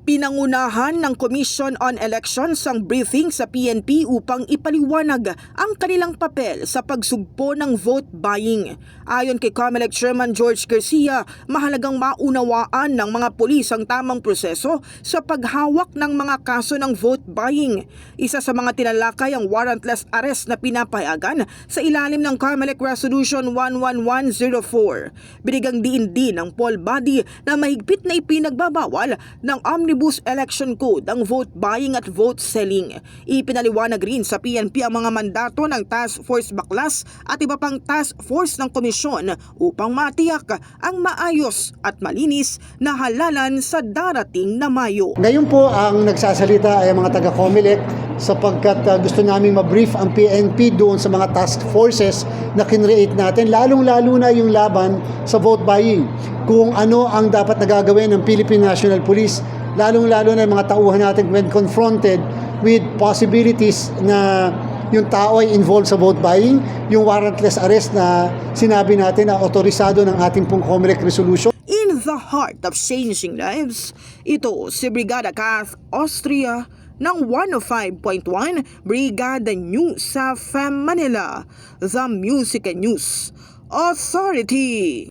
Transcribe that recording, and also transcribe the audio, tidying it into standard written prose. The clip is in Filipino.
Pinangunahan ng Commission on Elections ang briefing sa PNP upang ipaliwanag ang kanilang papel sa pagsugpo ng vote buying. Ayon kay COMELEC Chairman George Garcia, mahalagang maunawaan ng mga pulis ang tamang proseso sa paghawak ng mga kaso ng vote buying. Isa sa mga tinalakay ang warrantless arrest na pinapayagan sa ilalim ng COMELEC Resolution 11104. Binigang diin din ng poll body na mahigpit na ipinagbabawal ng Omnibus Election Code ang vote buying at vote selling. Ipinaliwanag rin sa PNP ang mga mandato ng Task Force Baklas at iba pang task force ng komisyon upang matiyak ang maayos at malinis na halalan sa darating na Mayo. Ngayon po ang nagsasalita ay mga taga-COMELEC sapagkat gusto namin ma-brief ang PNP doon sa mga task forces na kinreate natin, lalong-lalo na yung laban sa vote buying. Kung ano ang dapat nagagawin ng Philippine National Police, lalong-lalo na yung mga tauhan natin when confronted with possibilities na yung tao ay involved sa vote buying, yung warrantless arrest na sinabi natin na otorisado ng ating pong COMELEC resolution. In the heart of changing lives, ito si Brigada Kath Austria ng 105.1 Brigada News sa FM Manila, The Music and News Authority.